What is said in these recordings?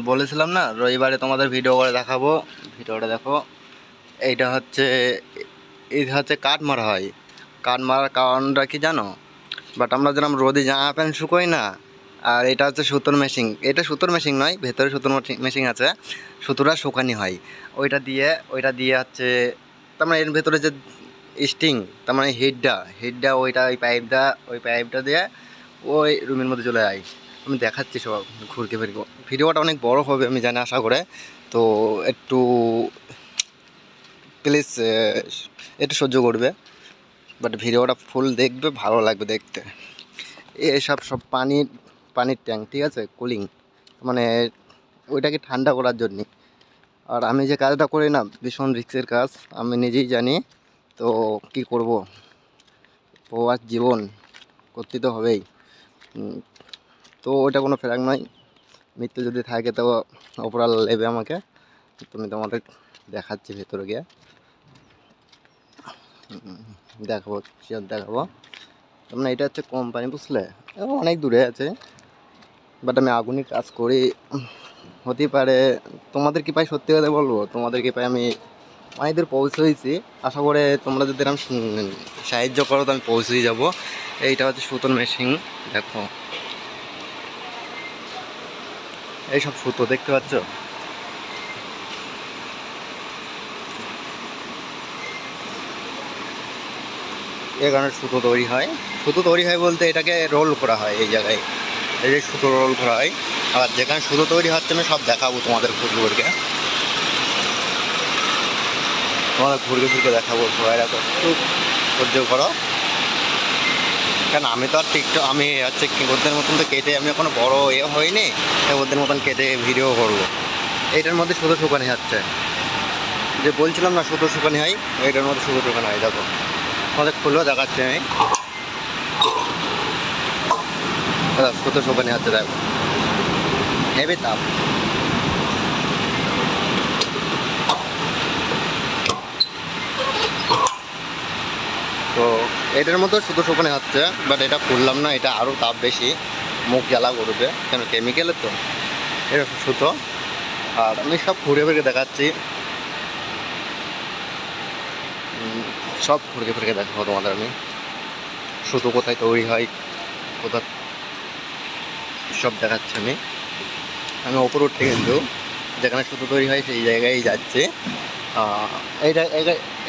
বলেছিলাম না রবিবারে তোমাদের ভিডিও করে দেখাবো। ভিডিওটা দেখো। এইটা হচ্ছে এটা হচ্ছে কাঠ মারা হয়। কাঠ মারার কারণটা কি জানো? বাট আমরা যেরকম রোদে জামা প্যান্ট শুকোই না, আর এটা হচ্ছে সুতোর মেশিন। এটা সুতোর মেশিন নয়, ভেতরে সুতোর মেশিন আছে, সুতোটা শুকানি হয়। ওইটা দিয়ে হচ্ছে তার মানে এর ভেতরে যে স্টিং, তার মানে হিটটা ওই পাইপটা দিয়ে ওই রুমের মধ্যে চলে যায়। আমি দেখাচ্ছি সব ঘুরকে ফিরবো। ভিডিওটা অনেক বড় হবে আমি জানি, আশা করে। তো একটু প্লিজ একটু সহ্য করবে। বাট ভিডিওটা ফুল দেখবে, ভালো লাগবে দেখতে। সব পানির ট্যাঙ্ক, ঠিক আছে, কুলিং, মানে ওইটাকে ঠান্ডা করার জন্যে। আর আমি যে কাজটা করি না, ভীষণ রিস্কের কাজ, আমি নিজেই জানি। তো কি করব, প্রবাস জীবন করতে তো হবেই। তো ওইটা কোনো ফেরাক নয়। মৃত্যু যদি থাকে তো ওপরাল নেবে আমাকে। তুমি তোমাদের দেখাচ্ছি ভেতরে গিয়ে দেখাবো, শিওর দেখাবো। মানে এটা হচ্ছে কোম্পানি, বুঝলে, অনেক দূরে আছে। বাট আমি আগুনের কাজ করি, হতে পারে তোমাদের কি পাই, সত্যি কথা বলবো, তোমাদের কি পাই আমি অনেক দূর পৌঁছেছি। আশা করে তোমরা যদি এরকম সাহায্য করো তো আমি পৌঁছেই যাবো। এইটা হচ্ছে সুতোর মেশিন, দেখো এইসব সুতো দেখতে পাচ্ছ। এই কারণে সুতো তৈরি হয় বলতে এটাকে রোল করা হয় এই জায়গায়। এই যে সুতো রোল করা হয়। আর যেখানে সুতো তৈরি হচ্ছে আমি সব দেখাবো তোমাদের ঘুরকে ফিরকে দেখাবো। সবাই একটু সহ্য করো, কেন আমি তো আর টিকটক, আমি হচ্ছে কি ওদের মতন তো কেটে আমি এখনো বড় হয়নি, তাই ওদের মতন কেটে ভিডিও করবো। এইটার মধ্যে সুতো শুকানি হচ্ছে, যে বলছিলাম না সুতো শুকানি হয়, এইটার মধ্যে সুতো শুকানি হয়। দেখো তোমাদের খুলেও দেখাচ্ছি আমি। সুতো শুকানি হচ্ছে, দেখো হেভি তাপ। তো এটার মধ্যে সুতো শুকানি হচ্ছে, বাট এটা খুললাম না, এটা আরও তাপ বেশি, মুখ জ্বালা করবে, কেন কেমিক্যালের তো। এটা সুতো। আর আমি সব ঘুরে ফিরে দেখাচ্ছি, সব ঘুরে ফিরে দেখাবো তোমাদের আমি। সুতো কোথায় তৈরি হয়, কোথা, সব দেখাচ্ছি আমি। আমি ওপর উঠতে কিন্তু যেখানে সুতো তৈরি হয় সেই জায়গায় যাচ্ছে। এইটা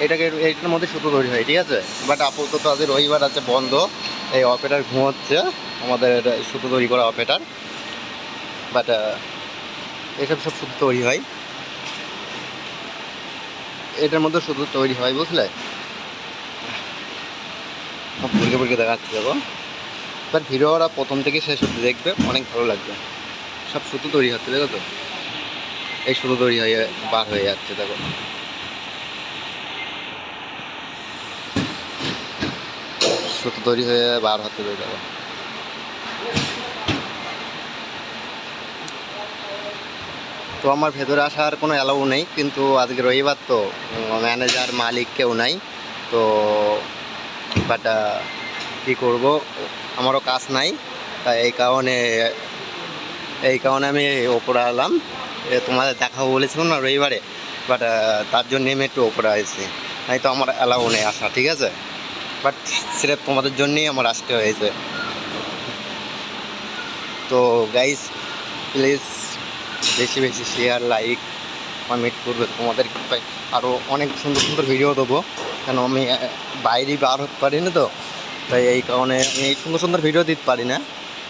এইটার মধ্যে সুতো তৈরি হয়, ঠিক আছে। বাট আপাতত আজ রবিবার আছে, বন্ধ। এই অপারেটার ঘুমোচ্ছে, আমাদের সুতো তৈরি করা অপারেটার। বাট এসব সব সুতো তৈরি হয়, এটার মধ্যে সুতো তৈরি হয়, বুঝলে। ভুলকে ভুলকে দেখাচ্ছি, দেখো। বাট ভিডিওটা প্রথম থেকে শেষ অবধি দেখবে, অনেক ভালো লাগবে। সব সুতো তৈরি হচ্ছে, দেখো তো, এই সুতো তৈরি হয়ে বার হয়ে যাচ্ছে, দেখো। সুতো তৈরি হয়ে বার হতে দেবে, দেখো। তো আমার ভেতরে আসার কোনো অ্যালাউ নেই, কিন্তু আজকে রবিবার তো ম্যানেজার মালিক কেউ নাই। তো বাট কী করব, আমারও কাজ নাই, তাই এই কারণে আমি ওপরে এলাম। তোমাদের দেখাবো বলেছিলাম না রবিবারে, বাট তার জন্য আমি একটু ওপরে আসছি। তাই তো আমার অ্যালাউ নেই আসা, ঠিক আছে। বাট সেটা তোমাদের জন্যই আমার আসতে হয়েছে। তো গাইস, প্লিজ বেশি বেশি শেয়ার, লাইক, কমেন্ট করবে। তোমাদের আরও অনেক সুন্দর সুন্দর ভিডিও দেবো, কেন আমি বাইরে বার হতে পারি না তো, তাই এই কারণে আমি সুন্দর সুন্দর ভিডিও দিতে পারি না।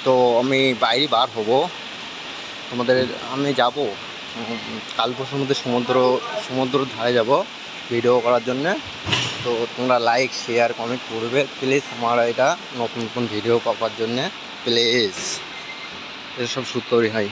তো আমি বাইরে বার হব, তোমাদের আমি যাব কাল পরশুর মধ্যে সমুদ্র ধারে যাব ভিডিও করার জন্যে। তো তোমরা লাইক শেয়ার কমেন্ট করবে প্লিজ, আমার এটা নতুন নতুন ভিডিও পাওয়ার জন্যে প্লিজ। এসব সুতরি হয়।